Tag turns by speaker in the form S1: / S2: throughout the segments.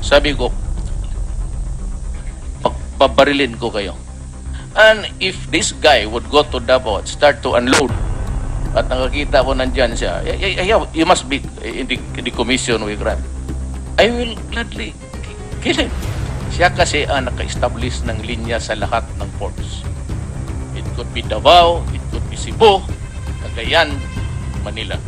S1: Sabi ko, pabarilin ko kayo. And if this guy would go to Davao at start to unload, at nakakita ko nandyan siya, you must be in the commission we grant, I will gladly kill him. Siya kasi ang naka-establish ng linya sa lahat ng ports. It could be Davao, it could be Cebu, Cagayan, Manila,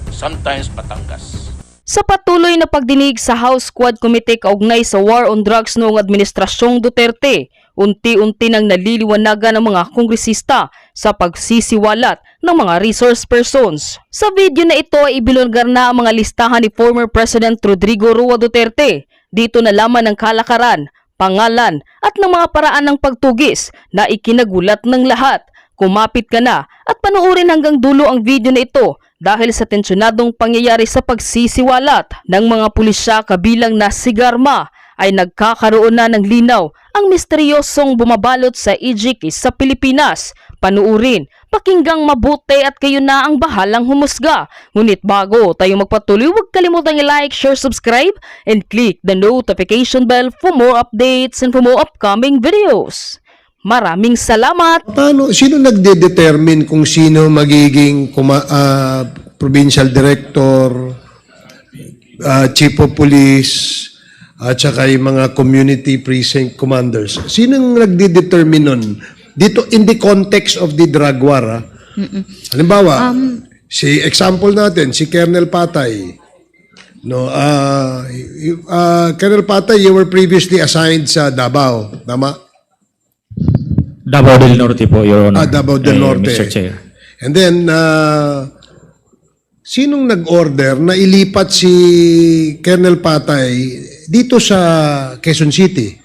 S1: sometimes Batangas.
S2: Sa patuloy na pagdinig sa House Quad Committee kaugnay sa war on drugs noong administrasyong Duterte, unti-unti nang naliliwanagan ng mga kongresista sa pagsisiwalat ng mga resource persons. Sa video na ito ay ibinulgar na ang mga listahan ni former President Rodrigo Duterte. Dito nalaman ng kalakaran, pangalan at ng mga paraan ng pagtugis na ikinagulat ng lahat. Kumapit ka na at panoorin hanggang dulo ang video na ito dahil sa tensyonadong pangyayari sa pagsisiwalat ng mga pulisya kabilang na si Garma ay nagkakaroon na ng linaw ang misteryosong bumabalot sa EJK sa Pilipinas. Panuurin, pakinggang mabuti at kayo na ang bahalang humusga. Ngunit bago tayo magpatuloy, huwag kalimutang i-like, share, subscribe, and click the notification bell for more updates and for more upcoming videos. Maraming salamat!
S3: Sino nagde-determine kung sino magiging provincial director, chief of police, at saka yung mga community precinct commanders? Sino nagde-determine nun? Dito, in the context of the drug war, halimbawa, example natin, si Colonel Patay. No, Colonel Patay, you were previously assigned sa Davao, tama?
S4: Davao del Norte po, Your Honor.
S3: Davao del Norte.
S4: Mr. Chair.
S3: And then, sinong nag-order na ilipat si Colonel Patay dito sa Quezon City?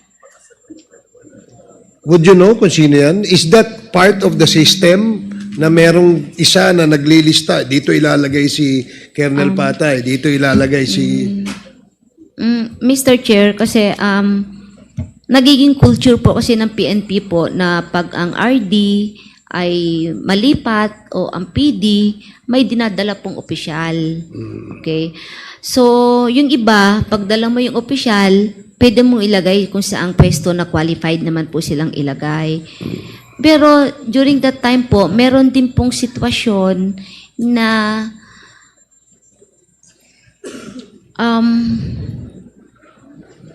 S3: Would you know kung sino yan? Is that part of the system na merong isa na naglilista? Dito ilalagay si Colonel Patay, dito ilalagay si...
S5: Mr. Chair, kasi nagiging culture po kasi ng PNP po na pag ang RD ay malipat o ang PD, may dinadala pong opisyal. Okay? So, yung iba, pagdala mo yung opisyal, pwede mong ilagay kung saang pwesto na qualified naman po silang ilagay. Pero during that time po, meron din pong sitwasyon na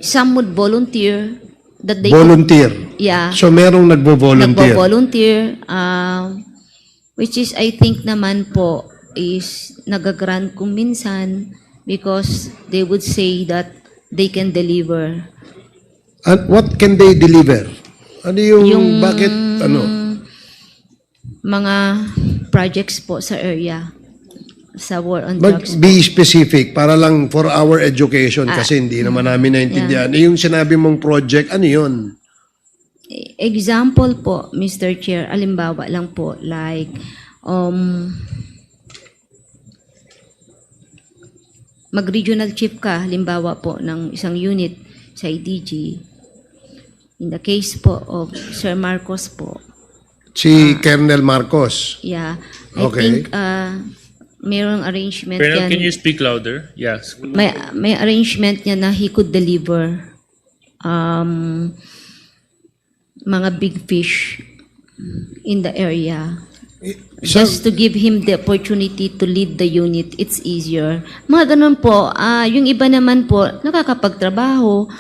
S5: some would volunteer that they
S3: volunteer.
S5: Yeah.
S3: So merong nagbo-volunteer.
S5: Nagbo-volunteer, which is I think naman po is nagagrant kung minsan because they would say that they can deliver.
S3: And what can they deliver? Ano yung bakit ano?
S5: Mga projects po sa area sa war on
S3: But
S5: drugs.
S3: be specific para lang for our education kasi hindi naman namin naintindihan. Yung sinabi mong project, ano yun?
S5: Example po, Mr. Chair, alimbawa lang po, like, mag-regional chief ka, halimbawa po, ng isang unit sa IDG. In the case po of Sir Marcos po.
S3: Si Colonel Marcos.
S5: Yeah. I
S3: Okay.
S5: think, mayroong arrangement
S6: Colonel,
S5: yan.
S6: can you speak louder? Yes.
S5: May arrangement niya na he could deliver mga big fish in the area. Just to give him the opportunity to lead the unit, it's easier. Mga ganun po. Yung iba naman po, nakakapagtrabaho,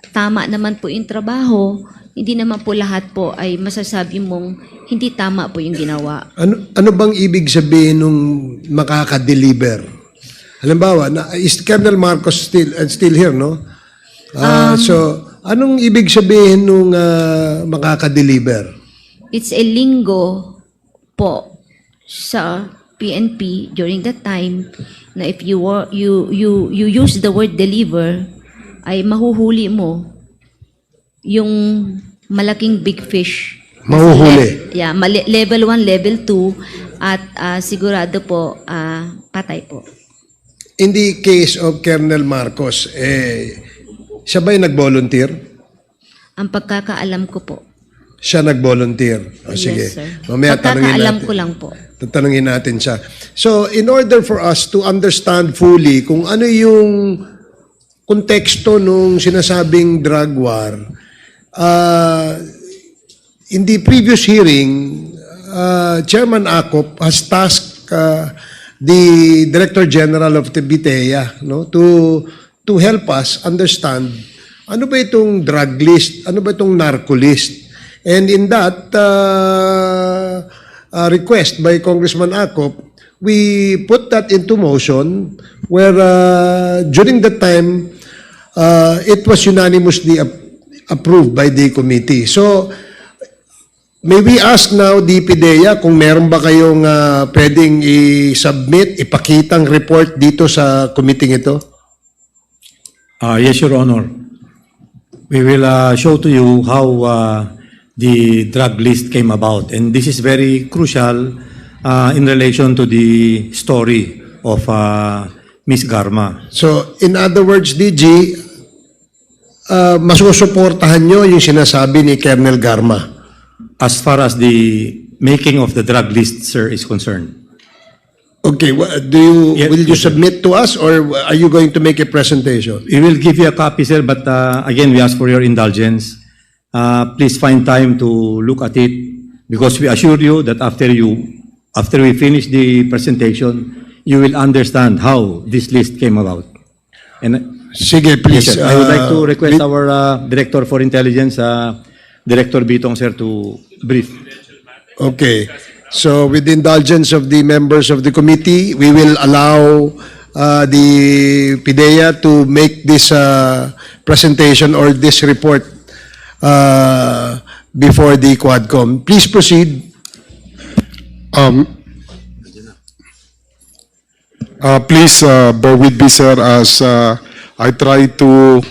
S5: tama naman po yung trabaho, hindi naman po lahat po ay masasabi mong hindi tama po yung ginawa.
S3: Ano bang ibig sabihin nung makaka-deliver? Halimbawa, is Colonel Marcos still here, no? So, anong ibig sabihin nung makaka-deliver?
S5: It's a lingo po sa PNP during that time na if you use the word deliver ay mahuhuli mo yung malaking big fish.
S3: Mahuhuli.
S5: Level 1, level 2 at sigurado po patay po.
S3: In the case of Colonel Marcos, siya ba'y nag-volunteer?
S5: Ang pagkakaalam ko po.
S3: Siya nag-volunteer. Sige.
S5: Yes, sir.
S3: Mamaya
S5: Pagkakaalam ko lang po.
S3: Tatanungin natin siya. So, in order for us to understand fully kung ano yung konteksto nung sinasabing drug war, in the previous hearing, Chairman Acop has tasked the Director General of the PDEA, no, to help us understand ano ba itong drug list, ano ba itong narco list. And in that request by Congressman Acop, we put that into motion where during that time, it was unanimously approved by the committee. So, may we ask now the PDEA kung meron ba kayong pwedeng i-submit, ipakitang report dito sa committee ito?
S4: Yes, Your Honor. We will show to you how the drug list came about. And this is very crucial in relation to the story of Ms. Garma.
S3: So, in other words, DG, masusuportahan nyo yung sinasabi ni Colonel Garma?
S4: As far as the making of the drug list, sir, is concerned.
S3: Okay,
S4: Yes,
S3: will you
S4: yes, sir.
S3: submit to us or are you going to make a presentation?
S4: We will give you a copy, sir, but again, we ask for your indulgence. Please find time to look at it because we assure you that after we finish the presentation, you will understand how this list came about. And
S3: Sige, please.
S4: yes, sir, I would like to request our Director for Intelligence, Director Bitong, sir, to brief.
S3: Okay. So, with the indulgence of the members of the committee, we will allow the PDEA to make this presentation or this report before the Quadcom. Please proceed.
S7: Please bear with me, sir, as I try to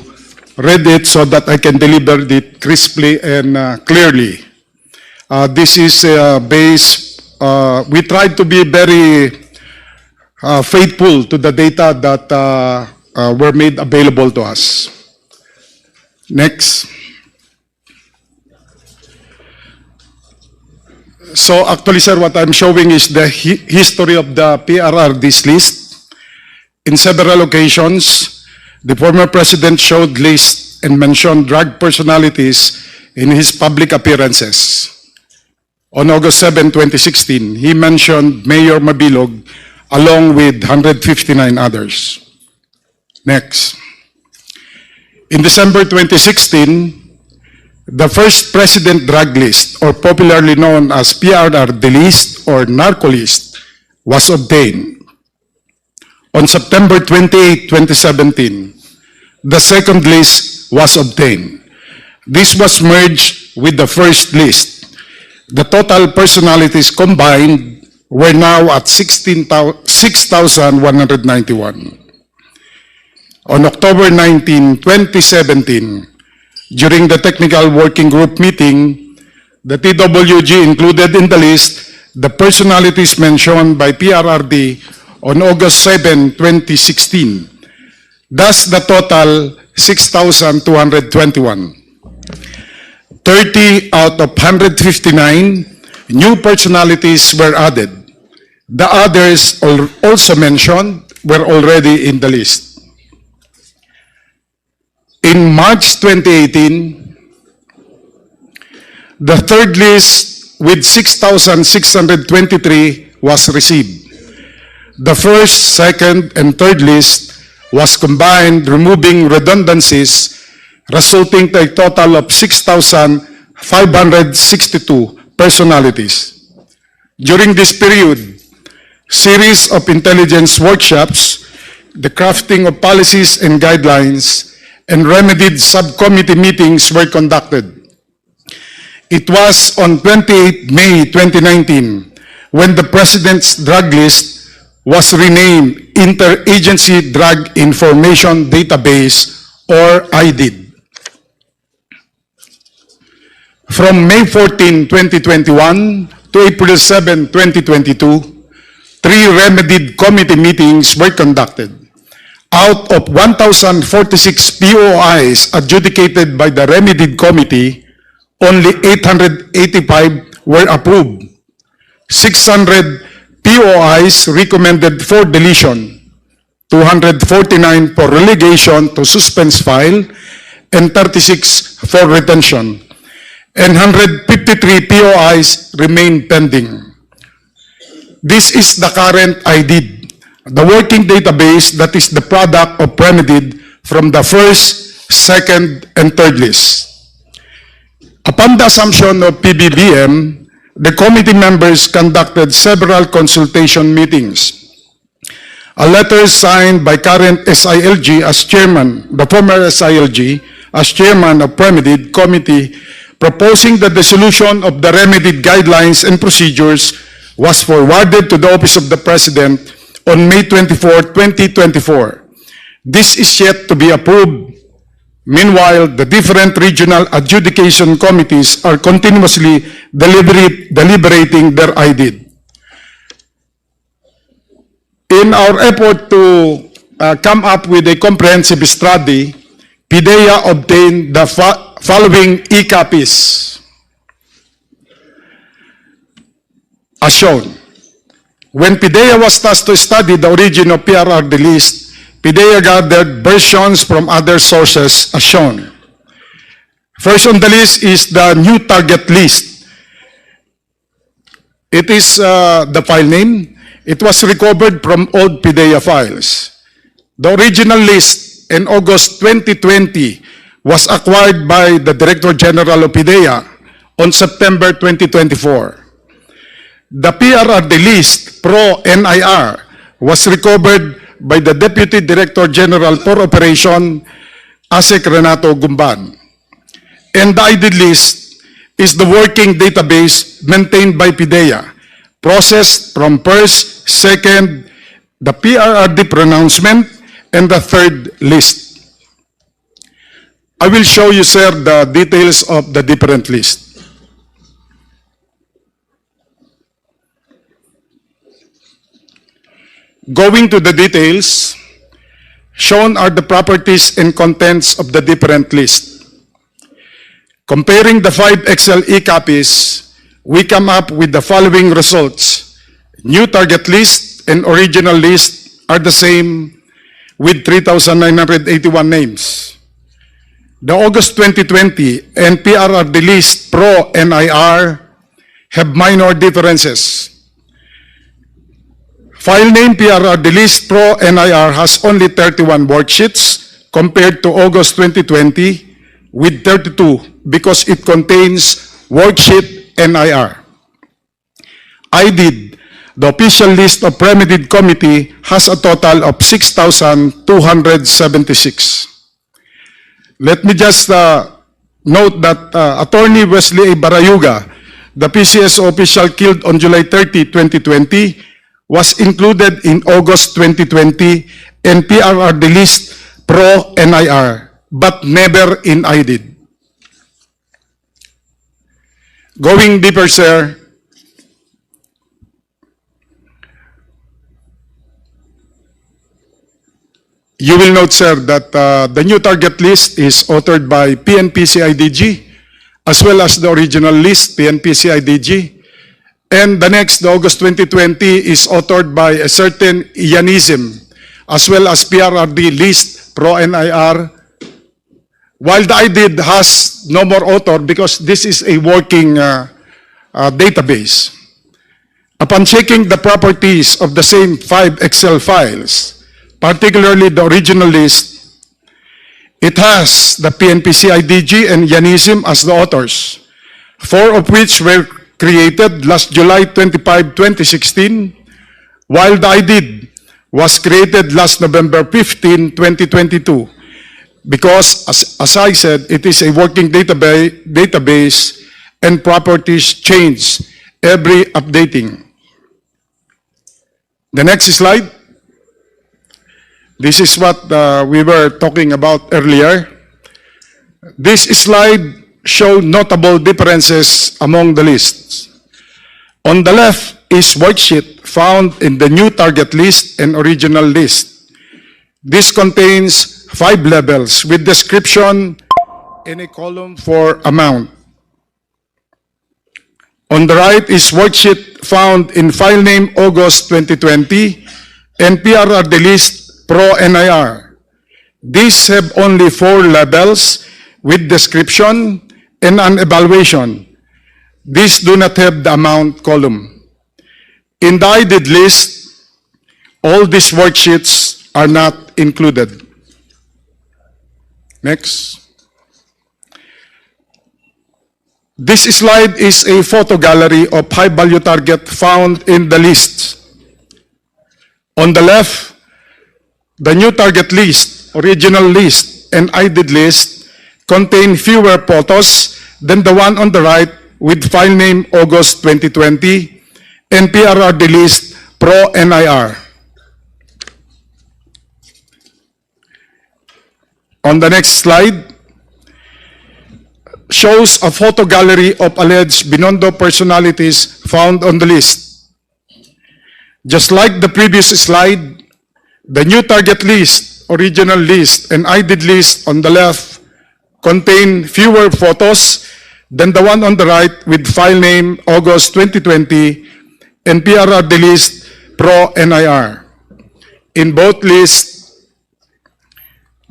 S7: read it so that I can deliver it crisply and clearly. This is we tried to be very faithful to the data that were made available to us. Next. So actually, sir, what I'm showing is the history of the PRRD's list. In several occasions, the former president showed lists and mentioned drug personalities in his public appearances. On August 7, 2016, he mentioned Mayor Mabilog along with 159 others. Next. In December 2016, the first president drug list, or popularly known as PRRD list or narco list, was obtained. On September 28, 2017, the second list was obtained. This was merged with the first list. The total personalities combined were now at 6,191. On October 19, 2017, during the technical working group meeting, the TWG included in the list the personalities mentioned by PRRD on August 7, 2016. Thus, the total 6,221. 30 out of 159 new personalities were added. The others also mentioned were already in the list. In March 2018, the third list with 6,623 was received. The first, second, and third list was combined, removing redundancies, resulting to a total of 6,562 personalities. During this period, series of intelligence workshops, the crafting of policies and guidelines, and remedied subcommittee meetings were conducted. It was on 28 May 2019 when the President's drug list was renamed Interagency Drug Information Database, or IDID. From May 14, 2021 to April 7, 2022, 3 remedied committee meetings were conducted. Out of 1,046 POIs adjudicated by the remedied committee, only 885 were approved. 600 POIs recommended for deletion. 249 for relegation to suspense file, and 36 for retention, and 153 POIs remain pending. This is the current IDID, the working database that is the product of Remedied from the first, second, and third list. Upon the assumption of PBBM, the committee members conducted several consultation meetings. A letter signed by current SILG as chairman, the former SILG, as chairman of Remedied Committee, proposing the dissolution of the Remedied guidelines and procedures was forwarded to the Office of the President on May 24, 2024. This is yet to be approved. Meanwhile, the different regional adjudication committees are continuously deliberating their IDID. In our effort to come up with a comprehensive study, PDEA obtained the following e-copies as shown. When PDEA was tasked to study the origin of PRRD list, PDEA gathered versions from other sources as shown. First on the list is the new target list. It is the file name. It was recovered from old PDEA files. The original list in August 2020 was acquired by the Director General of PDEA on September 2024. The PRRD list pro-NIR was recovered by the Deputy Director General for Operation, ASEC Renato Gumban. And the IDID list is the working database maintained by PDEA, processed from first, second, the PRRD pronouncement, and the third list. I will show you, sir, the details of the different lists. Going to the details, shown are the properties and contents of the different lists. Comparing the 5 Excel e-copies, we come up with the following results. New target list and original list are the same with 3,981 names. The August 2020 and PRRD list pro-NIR have minor differences. File name PRRD list pro-NIR has only 31 worksheets compared to August 2020 with 32 because it contains worksheet NIR. IDID, the official list of Remedied Committee, has a total of 6,276. Let me just note that Attorney Wesley A. Barayuga, the PCSO official killed on July 30, 2020, was included in August 2020 and PRRD list pro-NIR, but never in IDID. Going deeper, sir, you will note, sir, that the new target list is authored by PNP-CIDG, as well as the original list, PNP-CIDG. And the next, the August 2020, is authored by a certain Ianism, as well as PRRD list pro-NIR, while the IDID has no more author because this is a working database. Upon checking the properties of the same 5 Excel files, particularly the original list, it has the PNP-CIDG and Ianism as the authors, 4 of which were created last July 25, 2016, while the IDID was created last November 15, 2022, because, as I said, it is a working database and properties change every updating. The next slide. This is what we were talking about earlier. This slide shows notable differences among the lists. On the left is worksheet found in the new target list and original list. This contains 5 levels with description and a column for amount. On the right is worksheet found in file name August 2020 and PRRD list pro-NIR. These have only 4 labels with description and an evaluation. These do not have the amount column. In the I-did list, all these worksheets are not included. Next. This slide is a photo gallery of high-value target found in the list. On the left, the new target list, original list, and I-did list contain fewer photos than the one on the right with file name August 2020 and PRRD list pro-NIR. On the next slide, shows a photo gallery of alleged Binondo personalities found on the list. Just like the previous slide, the new target list, original list, and I-did list on the left contain fewer photos than the one on the right with file name August 2020 and PRRD list pro-NIR. In both lists,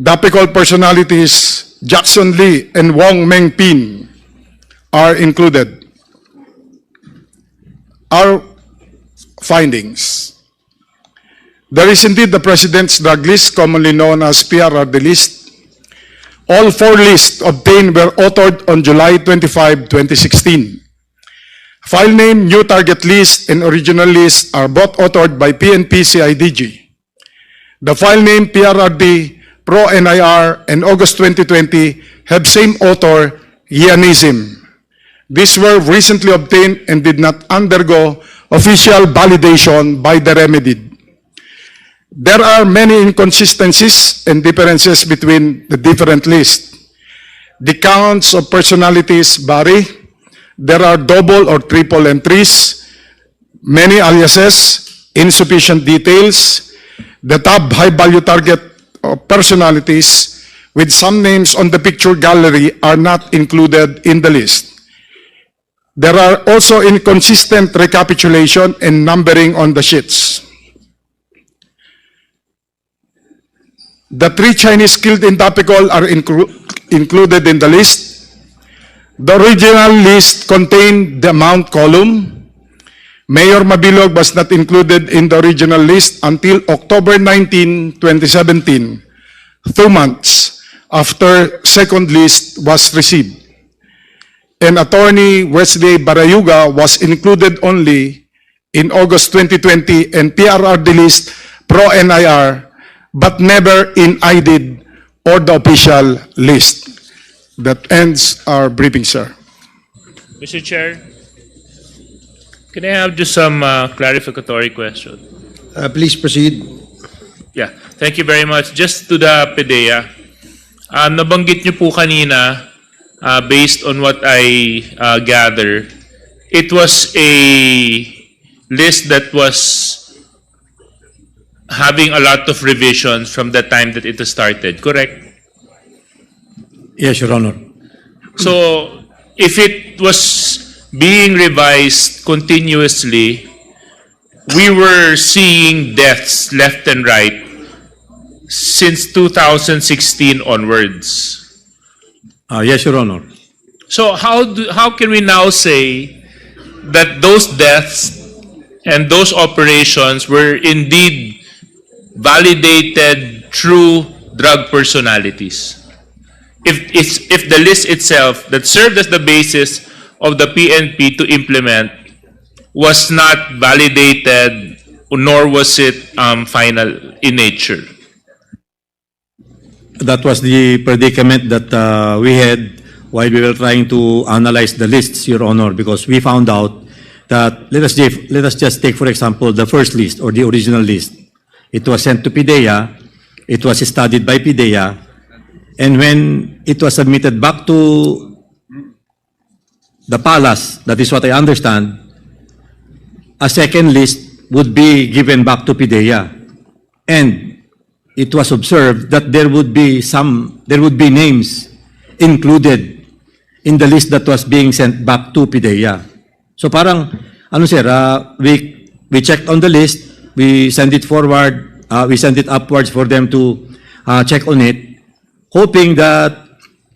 S7: topical personalities Jackson Lee and Wong Meng Pin are included. Our findings. There is indeed the President's drug list, commonly known as PRRD list. All 4 lists obtained were authored on July 25, 2016. File name, new target list, and original list are both authored by PNP-CIDG. The file name PRRD, Pro-NIR, and August 2020 have same author, Yanism. These were recently obtained and did not undergo official validation by the remedied. There are many inconsistencies and differences between the different lists. The counts of personalities vary. There are double or triple entries, many aliases, insufficient details. The top high-value target of personalities with some names on the picture gallery are not included in the list. There are also inconsistent recapitulation and numbering on the sheets. The 3 Chinese killed in Tapicol are included in the list. The original list contained the amount column. Mayor Mabilog was not included in the original list until October 19, 2017, 2 months after second list was received. And Attorney Wesley Barayuga was included only in August 2020 and PRRD list pro-NIR, but never in I-did or the official list. That ends our briefing, sir.
S6: Mr. Chair, can I have just some clarificatory question?
S3: Please proceed.
S6: Yeah, thank you very much. Just to the PDEA, nabanggit niyo po kanina, based on what I gather, it was a list that was having a lot of revisions from the time that it started, correct?
S4: Yes, Your Honor.
S6: So, if it was being revised continuously, we were seeing deaths left and right since 2016 onwards.
S4: Yes, Your Honor.
S6: So how can we now say that those deaths and those operations were indeed validated through drug personalities? If the list itself that served as the basis of the PNP to implement was not validated, nor was it final in nature.
S4: That was the predicament that we had while we were trying to analyze the lists, Your Honor, because we found out that, let us just take, for example, the first list or the original list. It was sent to PDEA, it was studied by PDEA, and when it was submitted back to the palace, that is what I understand, a second list would be given back to PDEA. And it was observed that there would be names included in the list that was being sent back to PDEA. So parang, ano sir, we checked on the list, we send it forward, we sent it upwards for them to check on it, hoping that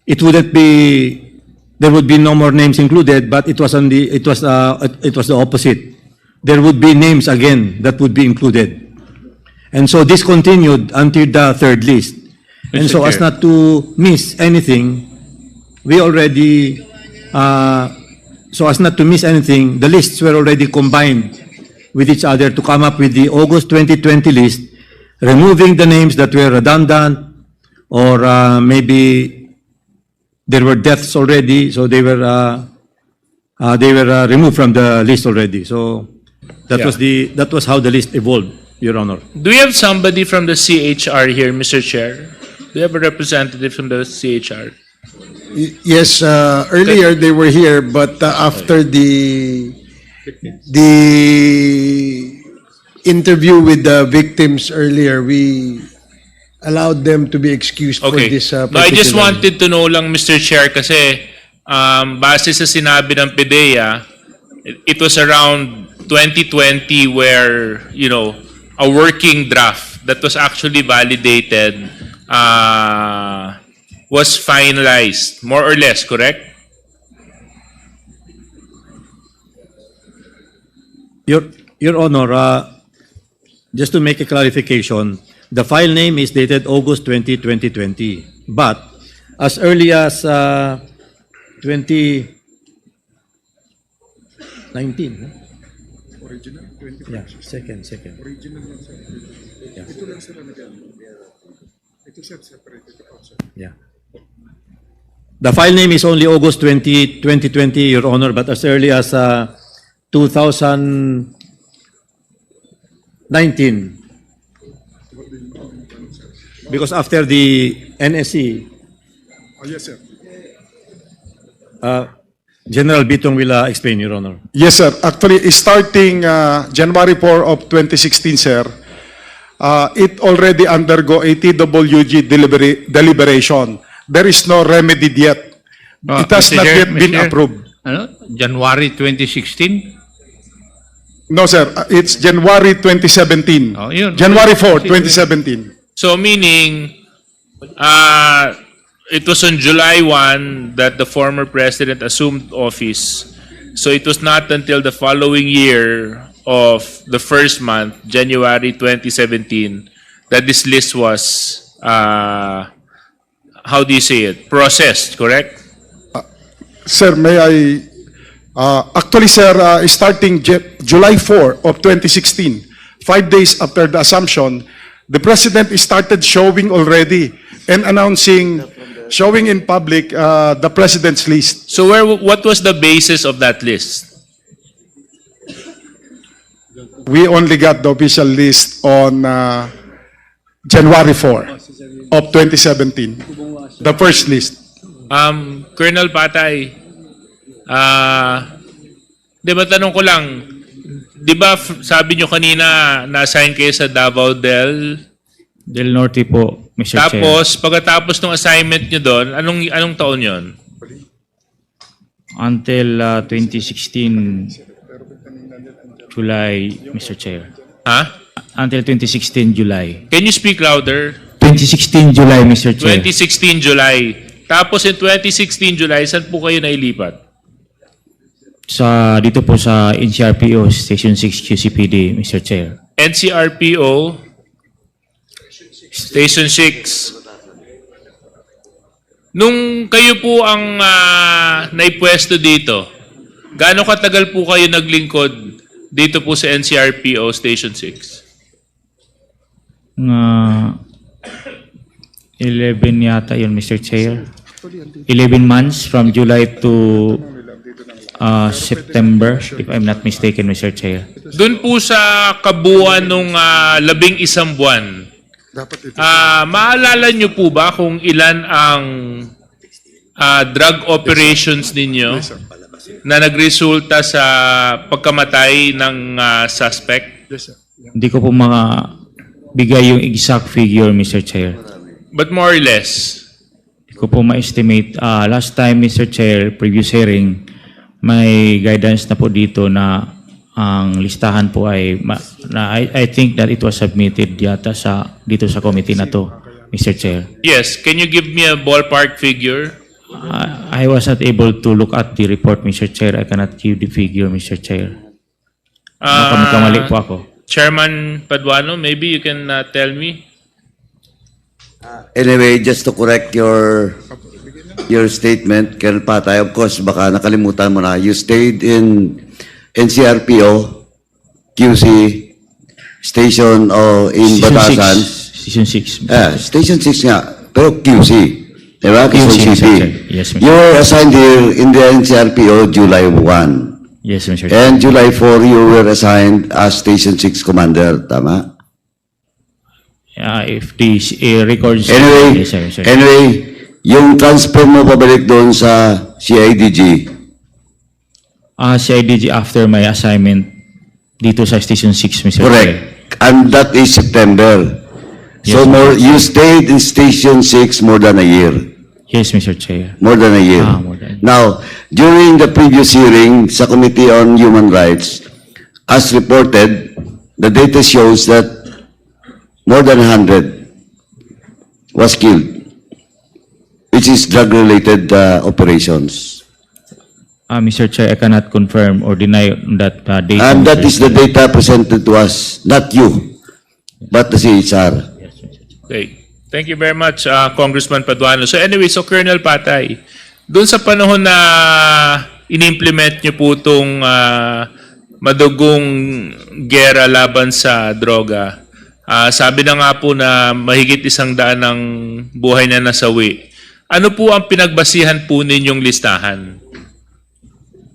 S4: it wouldn't be, there would be no more names included, but it was the opposite. There would be names again that would be included. And so this continued until the third list. And
S6: Mr.
S4: so as
S6: Chair.
S4: not to miss anything, we already, so as not to miss anything, the lists were already combined with each other to come up with the August 2020 list, removing the names that were redundant or maybe there were deaths already, so they were removed from the list already. So that
S6: Yeah.
S4: that was how the list evolved, Your Honor.
S6: Do we have somebody from the CHR here, Mr. Chair? Do we have a representative from the CHR?
S3: Yes, earlier they were here, but after the interview with the victims earlier, we allowed them to be excused for
S6: Okay.
S3: this
S6: No, I just
S3: particular-
S6: wanted to know lang, Mr. Chair, kasi base sa sinabi ng PDEA, it was around 2020 where, you know, a working draft that was actually validated was finalized, more or less, correct?
S4: Your Honor, just to make a clarification, the file name is dated August 20, 2020. But as early as 2019, huh? Yeah, second. Yeah. The file name is only August 20, 2020, Your Honor, but as early as 2019, because after the NSC,
S7: Yes, sir.
S4: General Bitong will explain, Your Honor.
S7: Yes, sir. Actually, starting January 4 of 2016, sir, it already undergo a TWG deliberation. There is no remedy yet. It has
S8: Mr.
S7: not
S8: Chair,
S7: yet been
S8: Mr.
S7: approved.
S8: Ano? January 2016?
S7: No, sir. It's January 2017.
S8: Oh, yun.
S7: January 4, 2017.
S6: So meaning, it was on July 1 that the former president assumed office. So it was not until the following year of the first month, January 2017, that this list was, how do you say it, processed, correct?
S7: Sir, may I... actually, sir, starting July 4 of 2016, 5 days after the assumption, the President started showing already and announcing, showing in public the President's list.
S6: So what was the basis of that list?
S7: We only got the official list on January 4 of 2017, the first list.
S6: Colonel Patay, di ba tanong ko lang, di ba sabi nyo kanina na-assign kayo sa Davao Del
S9: Norte po, Mr. Chair.
S6: Tapos, pagkatapos ng assignment nyo doon, anong taon yon?
S9: Until 2016 July, Mr. Chair.
S6: Ha?
S9: Until 2016 July.
S6: Can you speak louder?
S9: 2016 July, Mr. Chair.
S6: 2016 July. Tapos in 2016 July, saan po kayo nailipat?
S9: Dito po sa NCRPO, Station 6 QCPD, Mr. Chair.
S6: NCRPO, Station 6. Nung kayo po ang naipwesto dito, gaano katagal po kayo naglingkod dito po sa NCRPO Station 6?
S9: 11 yata yun, Mr. Chair. 11 months from July to September, if I'm not mistaken, Mr. Chair.
S6: Doon po sa kabuuan nung 11 buwan, maalala nyo po ba kung ilan ang drug operations ninyo na nagresulta sa pagkamatay ng suspect?
S9: Hindi ko po bigay yung exact figure, Mr. Chair.
S6: But more or less,
S9: Hindi ko po ma-estimate. Last time, Mr. Chair, previous hearing, may guidance na po dito na ang listahan po ay I think that it was submitted yata dito sa committee na to, Mr. Chair.
S6: Yes, can you give me a ballpark figure?
S9: I was not able to look at the report, Mr. Chair. I cannot give the figure, Mr. Chair. Makamali po ako.
S6: Chairman Paduano, maybe you can tell me.
S10: Anyway, just to correct your statement, Colonel Patay, of course, baka nakalimutan mo na. You stayed in NCRPO, QC, station in Batasan.
S9: Station 6.
S10: Station 6 nga, pero QC. Diba?
S9: QC,
S10: QC.
S9: Mr. Chair. Yes, Mr.
S10: You were assigned here in the NCRPO July 1.
S9: Yes, Mr. Chair.
S10: And July 4, you were assigned as Station 6 Commander. Tama?
S9: If the records...
S10: Anyway,
S9: Yes, sir.
S10: anyway, yung transfer mo pabalik doon sa CIDG,
S9: CIDG after my assignment dito sa Station 6, Mr. Chair.
S10: correct. And that is September. So
S9: Yes,
S10: you stayed in Station 6 more than a year.
S9: Yes, Mr. Chair.
S10: More than a year.
S9: More than.
S10: Now, during the previous hearing sa Committee on Human Rights, as reported, the data shows that more than 100 was killed, which is drug-related operations.
S9: Mr. Chair, I cannot confirm or deny that data.
S10: And that
S9: Mr.
S10: is the data presented to us, not you, but the CHR.
S6: Okay. Thank you very much, Congressman Paduano. So anyway, so Colonel Patay, doon sa panahon na inimplement niyo po itong madugong gera laban sa droga, sabi na nga po na mahigit 100 ng buhay na nasawi. Ano po ang pinagbasihan po ninyong listahan?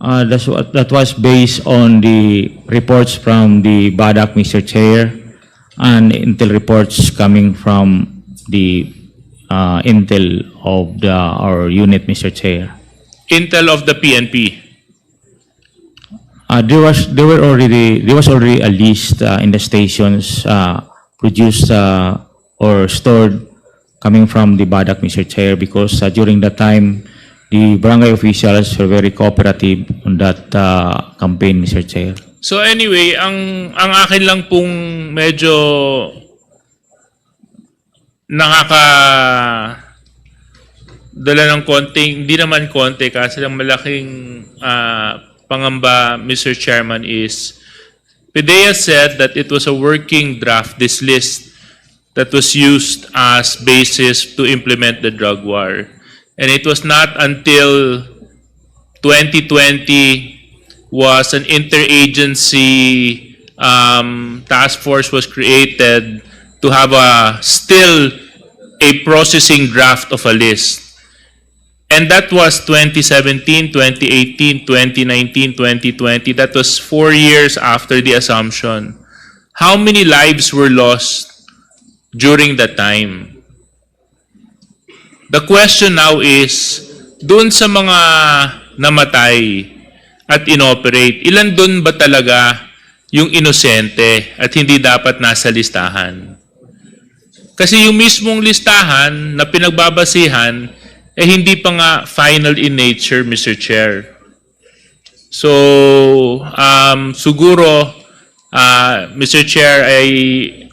S9: That was based on the reports from the BADAC, Mr. Chair, and intel reports coming from the intel of our unit, Mr. Chair.
S6: Intel of the PNP.
S9: There was already a list in the stations produced or stored coming from the BADAC, Mr. Chair, because during that time the barangay officials were very cooperative on that campaign, Mr. Chair.
S6: So anyway, ang akin lang pong medyo dala ng konting, hindi naman konti kasi ang malaking pangamba, Mr. Chairman, is PDEA said that it was a working draft, this list that was used as basis to implement the drug war. And it was not until 2020 was an interagency task force was created to have still a processing draft of a list. And that was 2017, 2018, 2019, 2020. That was 4 years after the assumption. How many lives were lost during that time? The question now is, dun sa mga namatay at inoperate, ilan dun ba talaga yung inosente at hindi dapat nasa listahan? Kasi yung mismong listahan na pinagbabasihan, hindi pa nga final in nature, Mr. Chair. So, siguro, Mr. Chair,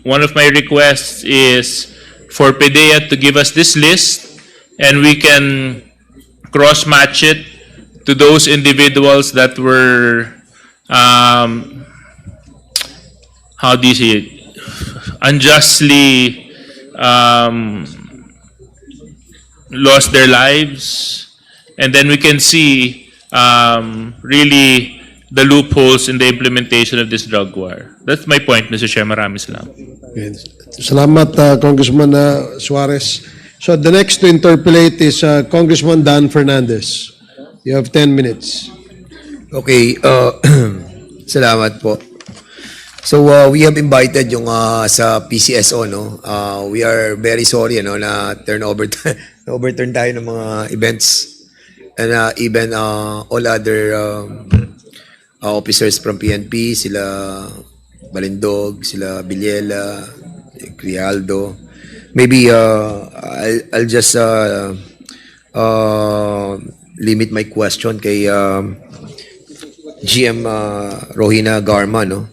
S6: one of my requests is for PDEA to give us this list and we can cross-match it to those individuals that were, how do you say it, unjustly lost their lives, and then we can see really the loopholes in the implementation of this drug war. That's my point, Mr. Chair. Maraming salamat.
S3: Okay. Salamat, Congressman Suarez. So the next to interpolate is Congressman Dan Fernandez. You have 10 minutes.
S11: Okay, salamat po. So we have invited yung sa PCSO, no. We are very sorry, na overturn tayo ng mga events, and even all other officers from PNP, sila Balindog, sila Villela, Crialdo. Maybe I'll just limit my question kay GM Rohina Garma, no?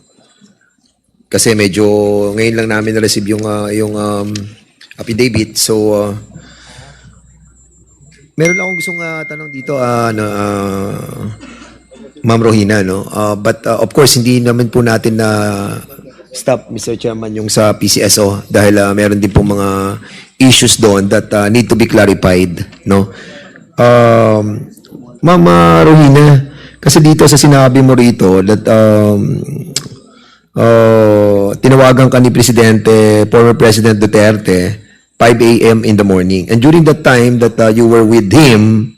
S11: Kasi medyo ngayon lang namin na-receive yung affidavit. So, meron lang akong gustong tanong dito, Ma'am Rohina, no? But of course, hindi naman po natin na stop, Mr. Chairman, yung sa PCSO dahil meron din po mga issues doon that need to be clarified, no? Ma'am Rohina, kasi dito sa sinabi mo rito that tinawagan ka ni former President Duterte 5 a.m. in the morning. And during that time that you were with him,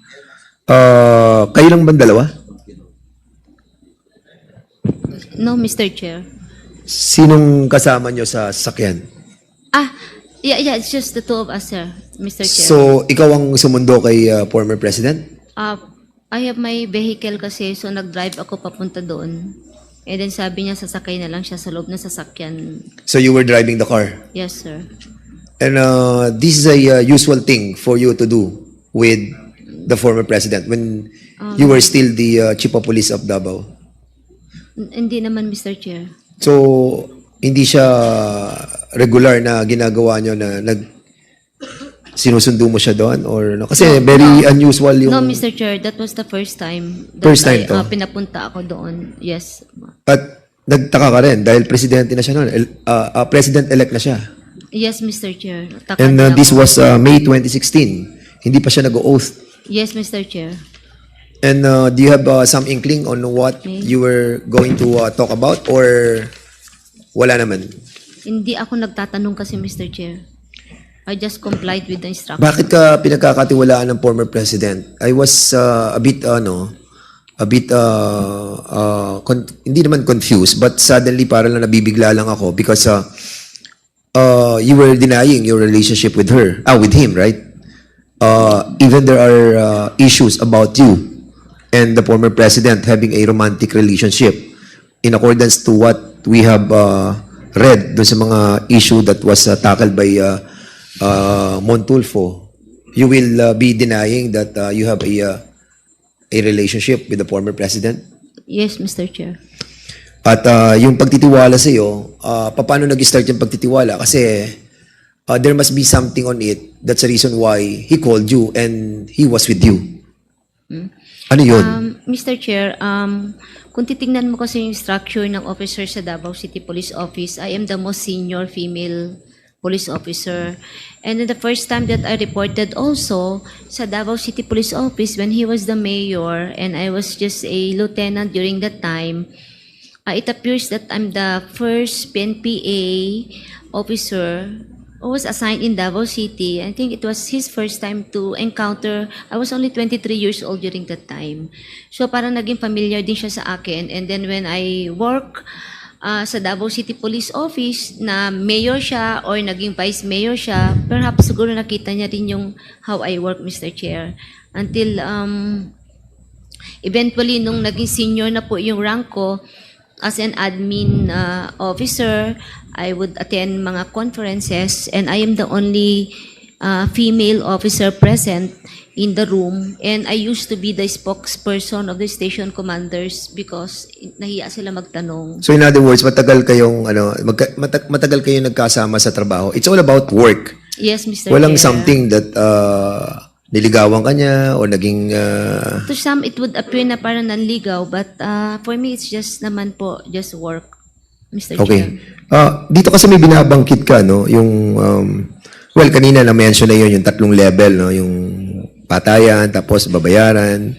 S11: kayo lang bang dalawa?
S5: No, Mr. Chair.
S11: Sinong kasama nyo sa sasakyan?
S5: Yeah, it's just the two of us, sir, Mr. Chair.
S11: So, ikaw ang sumundo kay former President?
S5: I have my vehicle kasi, so nag-drive ako papunta doon. And then sabi niya, sasakay na lang siya sa loob ng sasakyan.
S11: So, you were driving the car?
S5: Yes, sir.
S11: And this is a usual thing for you to do with the former President when you were still the Chief of Police of Davao?
S5: Hindi naman, Mr. Chair.
S11: So, hindi siya regular na ginagawa nyo na sinusundo mo siya doon? Or, no? Kasi very unusual yung...
S5: No, Mr. Chair, that was the first time that
S11: First time to?
S5: pinapunta ako doon. Yes.
S11: At nagtaka ka rin dahil presidente na siya noon. President-elect na siya.
S5: Yes, Mr. Chair. Taka
S11: And
S5: din
S11: this
S5: ako.
S11: was May 2016. Hindi pa siya nag-oath.
S5: Yes, Mr. Chair.
S11: And do you have some inkling on what you were going to talk about or wala naman?
S5: Hindi ako nagtatanong kasi, Mr. Chair. I just complied with the instruction.
S11: Bakit ka pinagkakatiwalaan ng former president? I was hindi naman confused, but suddenly parang lang nabibigla lang ako because you were denying your relationship with him, right? Even there are issues about you and the former president having a romantic relationship in accordance to what we have read doon sa mga issue that was tackled by Montulfo. You will be denying that you have a relationship with the former president?
S5: Yes, Mr. Chair.
S11: At yung pagtitiwala sa iyo, paano nag-start yung pagtitiwala? Kasi there must be something on it. That's the reason why he called you and he was with you. Ano yun?
S5: Mr. Chair, kung titingnan mo kasi yung structure ng officer sa Davao City Police Office, I am the most senior female police officer. And then the first time that I reported also sa Davao City Police Office when he was the mayor and I was just a lieutenant during that time, it appears that I'm the first PNPA officer who was assigned in Davao City. I think it was his first time to encounter. I was only 23 years old during that time. So parang naging familiar din siya sa akin. And then when I work sa Davao City Police Office na mayor siya or naging vice mayor siya, perhaps siguro nakita niya rin yung how I work, Mr. Chair. Until eventually nung naging senior na po yung rank ko, as an admin officer, I would attend mga conferences and I am the only female officer present in the room, and I used to be the spokesperson of the station commanders because nahiya sila magtanong.
S11: So in other words, matagal kayong matagal kayong nagkasama sa trabaho. It's all about work.
S5: Yes, Mr.
S11: Walang
S5: Chair.
S11: something that niligawan ka niya o naging
S5: To some, it would appear na parang nanligaw, but for me, it's just naman po, just work, Mr.
S11: okay.
S5: Chair.
S11: Dito kasi may binabangkit ka, no? Yung well, kanina na-mention na yun, yung 3 level, no? Yung patayan, tapos babayaran,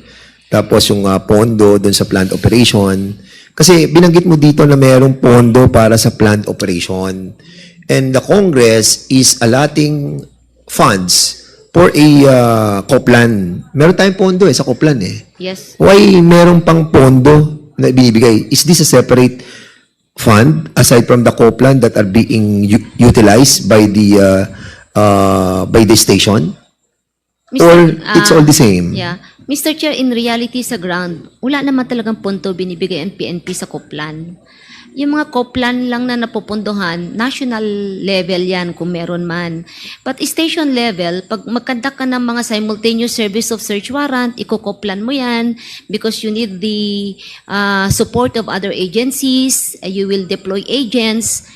S11: tapos yung pondo doon sa plant operation. Kasi binanggit mo dito na mayroong pondo para sa plant operation. And the Congress is allotting funds for a Koplan. Meron tayong pondo sa Koplan eh.
S5: Yes.
S11: Why meron pang pondo na binibigay? Is this a separate fund aside from the Koplan that are being utilized by the station? Or it's all the same?
S5: Yeah. Mr. Chair, in reality sa ground, wala naman talagang punto binibigay ang PNP sa Koplan. yung mga koplan lang na napupunduhan, national level yan kung meron man. But station level, pag magkandak ka ng mga simultaneous service of search warrant, ikokoplan mo yan because you need the support of other agencies, you will deploy agents,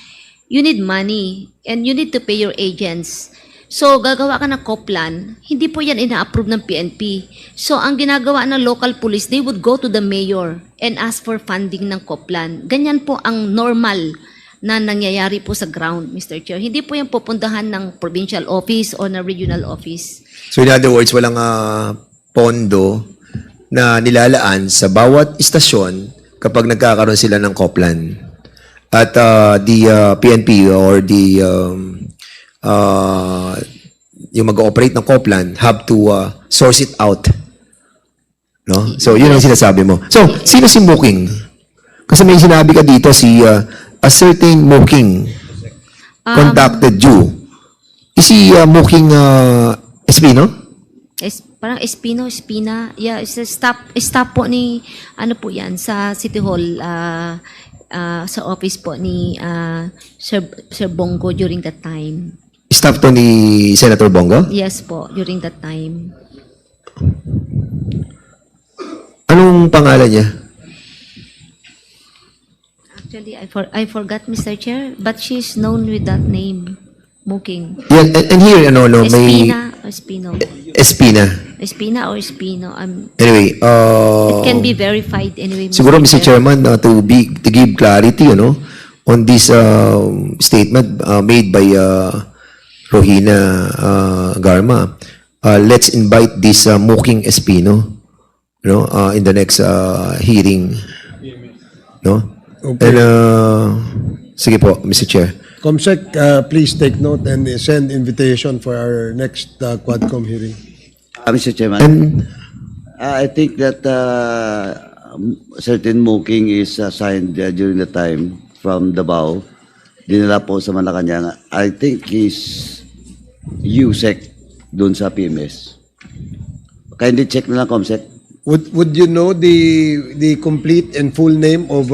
S5: you need money, and you need to pay your agents. So, gagawa ka ng koplan, hindi po yan ina-approve ng PNP. So, ang ginagawa ng local police, they would go to the mayor and ask for funding ng koplan. Ganyan po ang normal na nangyayari po sa ground, Mr. Chair. Hindi po yan pupuntahan ng provincial office o ng regional office.
S11: So in other words, walang pondo na nilalaan sa bawat istasyon kapag nagkakaroon sila ng koplan. At the PNP or the yung mag-ooperate ng koplan have to source it out. No? So, yun ang sinasabi mo. So, sino si Muking? Kasi may sinabi ka dito si a certain Muking contacted you. Is he Muking Espino?
S5: Parang Espina. Yeah, staff po ni, ano po yan, sa City Hall, sa office po ni Sir Bongo during that time.
S11: Staff to ni Senator Bongo?
S5: Yes po, during that time.
S11: Anong pangalan niya?
S5: Actually, I forgot, Mr. Chair, but she's known with that name, Muking.
S11: Yeah, and here, may...
S5: Espina
S11: Espina.
S5: Espina or Espino.
S11: Anyway,
S5: it can be verified anyway,
S11: siguro, Mr. Chairman, to give clarity, on this statement made by Rohina Garma, let's invite this Muking Espino, in the next hearing, no?
S3: Okay.
S11: And sige po, Mr. Chair.
S3: Comsec, please take note and send invitation for our next Quadcom hearing.
S10: Mr. Chairman,
S11: And
S10: I think that certain Muking is assigned during the time from Davao. Dinala po sa Malacanang. I think he's USEC doon sa PMS. Kindly check na lang, Comsec.
S3: Would you know the complete and full name of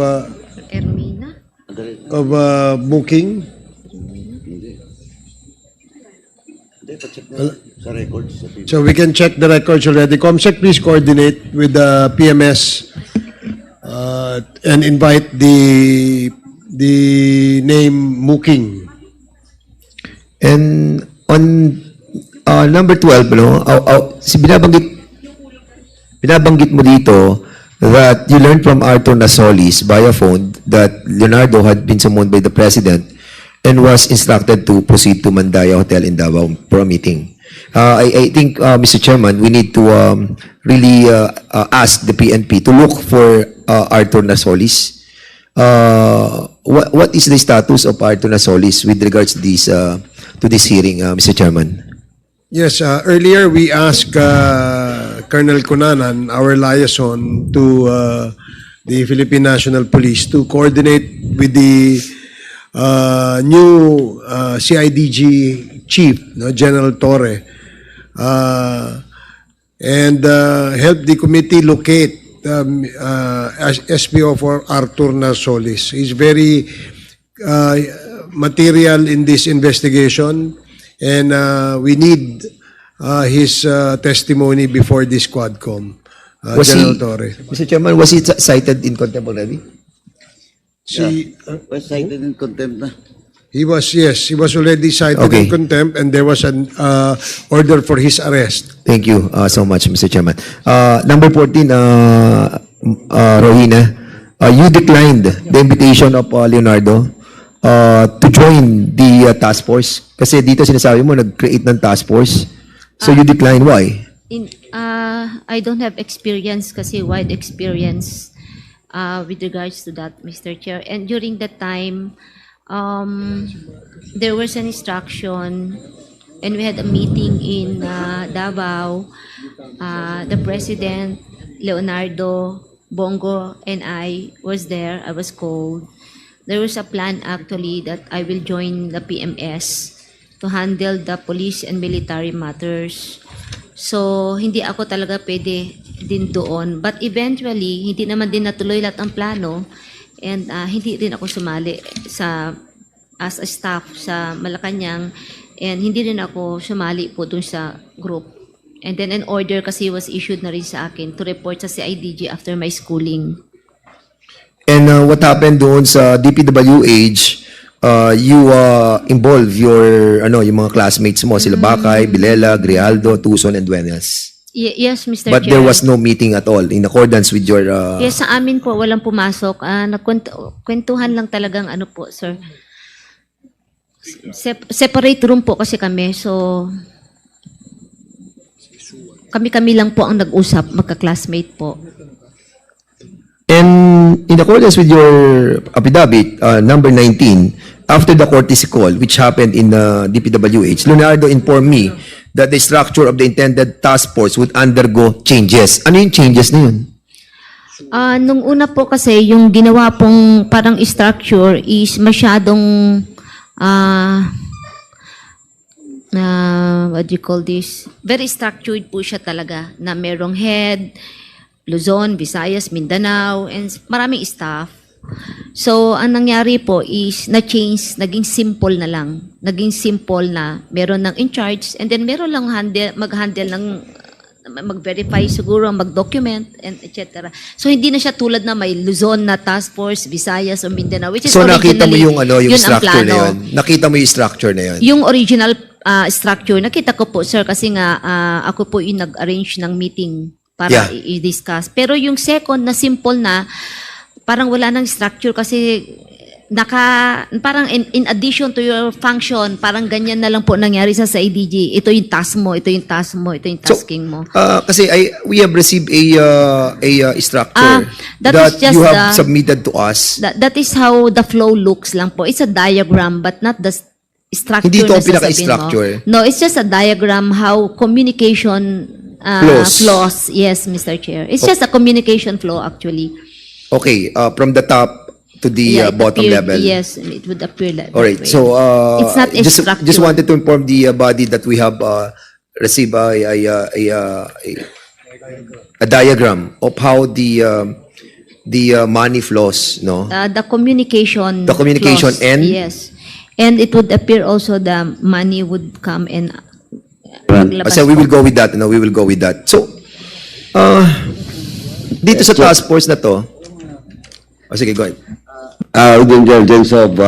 S5: Ermina?
S3: Muking?
S10: Hindi, pa-check na lang sa records. Sa PMS.
S3: So we can check the records already. Comsec, please coordinate with the PMS and invite the name Muking.
S11: And on number 12, binabanggit mo dito that you learned from Arthur Nasolis via phone that Leonardo had been summoned by the President and was instructed to proceed to Mandaya Hotel in Davao for a meeting. I think, Mr. Chairman, we need to really ask the PNP to look for Arthur Nasolis. What is the status of Arthur Nasolis with regards to this hearing, Mr. Chairman?
S3: Yes, earlier we asked Colonel Cunanan, our liaison to the Philippine National Police, to coordinate with the new CIDG chief, General Torre, and help the committee locate SPO for Arthur Nasolis. He's very material in this investigation, and we need his testimony before this Quadcom. General Torre.
S11: Mr. Chairman, was he cited in contempt already?
S10: Was cited in contempt na.
S3: He was already cited
S11: Okay.
S3: in contempt, and there was an order for his arrest.
S11: Thank you so much, Mr. Chairman. Number 14, Rohina, you declined the invitation of Leonardo to join the task force. Kasi dito sinasabi mo, nag-create ng task force. So you declined. Why?
S5: I don't have experience kasi wide experience with regards to that, Mr. Chair. And during that time, there was an instruction and we had a meeting in Davao. The President, Leonardo, Bongo, and I was there. I was called. There was a plan actually that I will join the PMS to handle the police and military matters. So, hindi ako talaga pwede din doon. But eventually, hindi naman din natuloy lahat ang plano. And hindi rin ako sumali as a staff sa Malacanang, and hindi rin ako sumali po dun sa group. And then an order kasi was issued na rin sa akin to report sa CIDG after my schooling.
S11: And what happened doon sa DPWH, you involve yung mga classmates mo, sila Bakay, Bilela, Grialdo, Tuson, and Duenas.
S5: Yes, Mr.
S11: But
S5: Chair.
S11: there was no meeting at all in accordance with your...
S5: Yes, sa amin po, walang pumasok. Kwentuhan lang talagang ano po, sir. Separate room po kasi kami, so kami lang po ang nag-usap, magka-classmate po.
S11: And in accordance with your affidavit, number 19, after the courtesy call, which happened in DPWH, Leonardo informed me that the structure of the intended task force would undergo changes. Ano yung changes na yun?
S5: Nung una po kasi, yung ginawa pong parang structure is masyadong what do you call this? Very structured po siya talaga, na merong head, Luzon, Visayas, Mindanao, and maraming staff. So, ang nangyari po is na-change, naging simple na lang. Naging simple na meron ng in charge, and then meron lang mag-handle ng mag-verify siguro, mag-document, and etc. So, hindi na siya tulad na may Luzon na task force, Visayas o Mindanao, which is
S11: So nakita mo yung
S5: yun ang
S11: structure na
S5: plano.
S11: yun? Nakita mo yung structure na yun?
S5: Yung original structure, nakita ko po, sir, kasi nga ako po yung nag-arrange ng meeting para i-discuss. Pero yung second na simple na, parang wala nang structure kasi parang in addition to your function, parang ganyan na lang po nangyari sa IDG. Ito yung task mo, ito yung task mo, ito yung tasking mo.
S11: Kasi we have received a structure
S5: that is just
S11: you have submitted to us.
S5: That is how the flow looks lang po. It's a diagram but not the structure.
S11: Hindi ito
S5: na
S11: ang
S5: sasabihin
S11: pinaka-structure.
S5: mo. No, it's just a diagram how communication flows. Yes, Mr. Chair. It's just a communication flow actually.
S11: Okay, from the top to the
S5: Yeah, it
S11: bottom
S5: appeared-
S11: level.
S5: Yes, it would appear that
S11: All right.
S5: way.
S11: So
S5: It's not a structure.
S11: just wanted to inform the body that we have received a diagram of how the money flows, no?
S5: The communication.
S11: The communication
S5: flows,
S11: and?
S5: Yes. And it would appear also the money would come and maglabas
S11: So we
S5: po.
S11: will go with that, no? We will go with that. So dito sa task force na to, sige, go ahead.
S10: With the indulgence of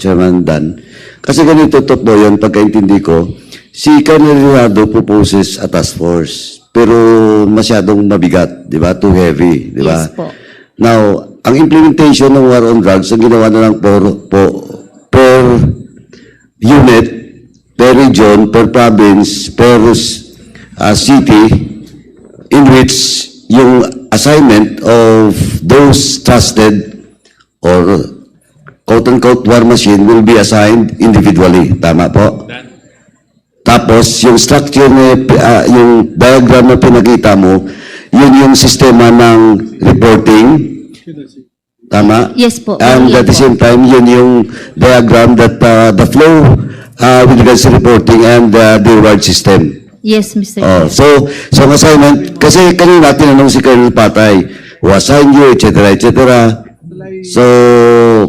S10: Chairman Dan, kasi ganito to po yun, pagkaintindi ko, si Colonel Leonardo proposes a task force, pero masyadong mabigat, di ba? Too heavy, di ba?
S5: Yes po.
S10: Now, ang implementation ng war on drugs, ang ginawa na lang per unit, per region, per province, per city, in which yung assignment of those trusted or quote-unquote war machine will be assigned individually. Tama po? Tapos, yung structure na, yung diagram na pinakita mo, yun yung sistema ng reporting. Tama?
S5: Yes po.
S10: And
S5: Yes
S10: at the
S5: po.
S10: same time, yun yung diagram that the flow with regards to reporting and the reward system.
S5: Yes, Mr.
S10: Oh,
S5: Chair.
S10: so ang assignment, kasi kanina tinanong si Colonel Patay, who assigned you, etc., etc. So,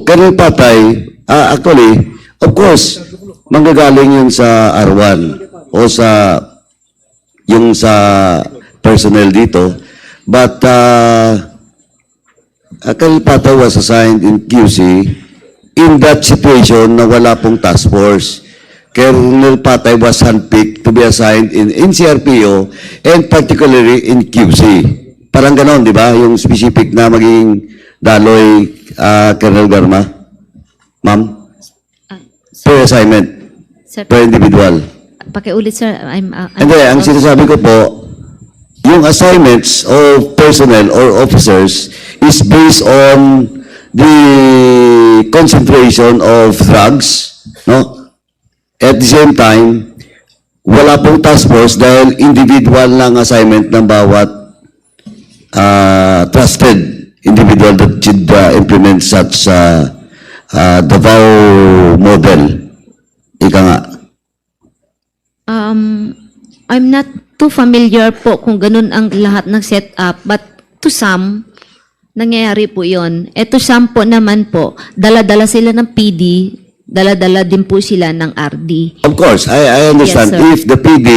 S10: Colonel Patay, actually, of course, manggagaling yun sa R1 o sa personnel dito. But, Colonel Patay was assigned in QC in that situation na wala pong task force. Colonel Patay was handpicked to be assigned in CRPO and particularly in QC. Parang ganon, di ba? Yung specific na magiging daloy, Colonel Garma? Ma'am? Per assignment,
S5: Sir,
S10: per individual.
S5: pakiulit, sir. I'm
S10: Hindi, ang sinasabi ko po, yung assignments of personnel or officers is based on the concentration of drugs, no? At the same time, wala pong task force dahil individual lang assignment ng bawat trusted individual that should implement such Davao model. Ika nga.
S5: I'm not too familiar po kung ganun ang lahat ng setup, but to some, nangyayari po yon. Ito sampo naman po, dala-dala sila ng PD, dala-dala din po sila ng RD.
S10: Of course, I understand.
S5: Yes, sir.
S10: If the PD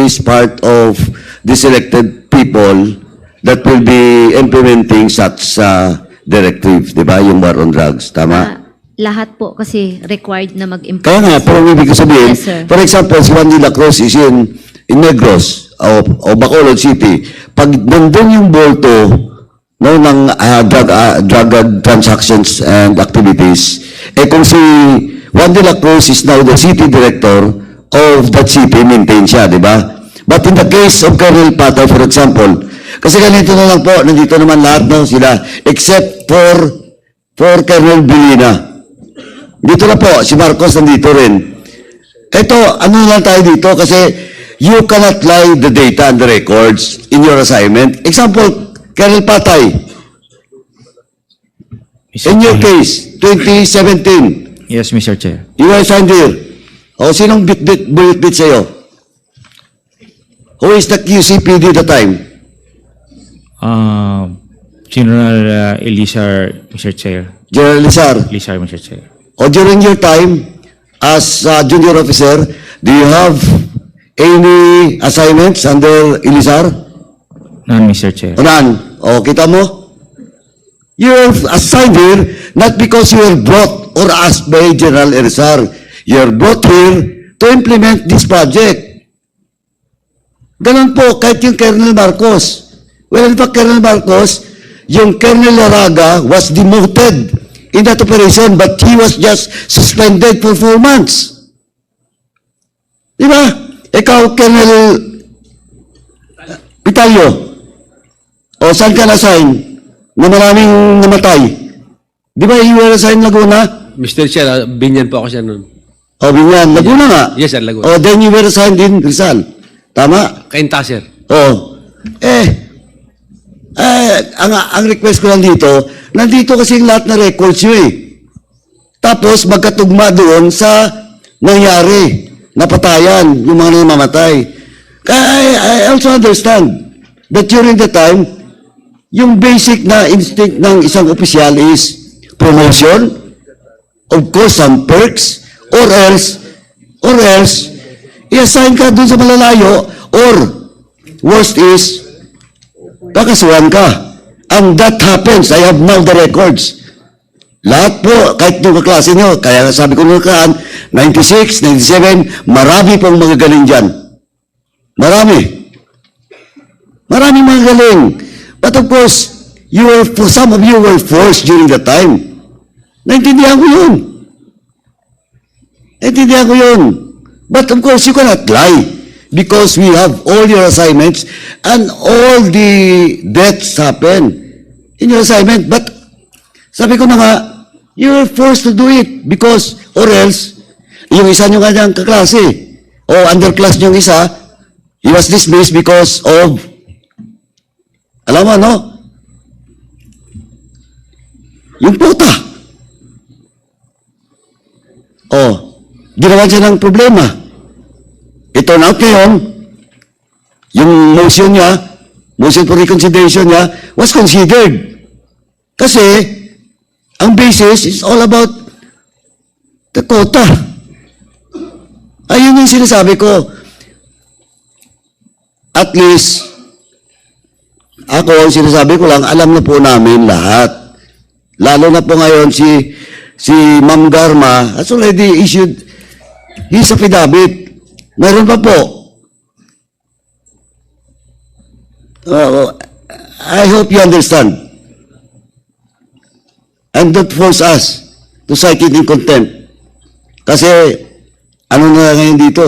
S10: is part of the selected people that will be implementing such directive, di ba? Yung war on drugs, tama?
S5: Lahat po kasi required na mag-implement.
S10: Kaya nga, pero ibig ko sabihin,
S5: Yes, sir.
S10: for example, si Juan de la Cruz is in Negros o Bacolod City. Pag nandun yung bolto no, ng drug transactions and activities, kung si Juan de la Cruz is now the city director of that city, maintain siya, di ba? But in the case of Colonel Patay, for example, kasi ganito na lang po, nandito naman lahat na sila, except for Colonel Bilina. Dito na po, si Marcos nandito rin. Ito, ano lang tayo dito kasi you cannot lie the data and the records in your assignment. Example, Colonel Patay. In your case, 2017,
S9: Yes, Mr. Chair.
S10: you were assigned here. O, sinong bullet sa'yo? Who is the QCPD at the time?
S9: General Elisar, Mr. Chair.
S10: General Lizar.
S9: Elisar, Mr. Chair.
S10: O during your time as junior officer, do you have any assignments under Elisar?
S9: None, Mr. Chair.
S10: O none? O kita mo? You're assigned here not because you were brought or asked by General Elisar. You're brought here to implement this project. Ganun po, kahit yung Colonel Marcos. Well, in fact, Colonel Marcos, yung Colonel Laraga was demoted in that operation, but he was just suspended for 4 months. Di ba? Ikaw, Colonel Pitalio, o saan ka na-assign na maraming namatay? Di ba you were assigned Laguna?
S12: Mr. Chair, binyan po ako siya noon.
S10: O, Binyan. Laguna nga.
S12: Yes, sir, Laguna.
S10: O, then you were assigned in Rizal. Tama?
S12: Kainta, sir.
S10: Oh. Ang request ko lang dito, nandito kasi lahat na records nyo eh. Tapos magkatugma doon sa nangyari, napatayan, yung mga namamatay. I also understand that during the time, yung basic na instinct ng isang opisyal is promotion, of course some perks, or else, i-assign ka doon sa malalayo, or worst is, kakasuhan ka. And that happens. I have now the records. Lahat po, kahit yung kaklase nyo, kaya sabi ko nung nakaraan, 96, 97, marami pong mga galing dyan. Marami. Marami mga galing. But of course, some of you were forced during that time. Naintindihan ko yun. Naintindihan ko yun. But of course, you cannot lie. Because we have all your assignments and all the deaths happen in your assignment. But sabi ko na nga, you were forced to do it because or else, yung isa nyo kanyang kaklase o underclass nyo isa, he was dismissed because of, alam mo, no? Yung puta. O, ginawa siya ng problema. It turned out ngayon, yung motion niya, motion for reconsideration niya, was considered. Kasi, ang basis is all about the quota. Ayun yung sinasabi ko. At least, ako, ang sinasabi ko lang, alam na po namin lahat. Lalo na po ngayon si Ma'am Garma has already issued his affidavit. Meron pa po. I hope you understand. And don't force us to cite it in contempt. Kasi, ano na ngayon dito?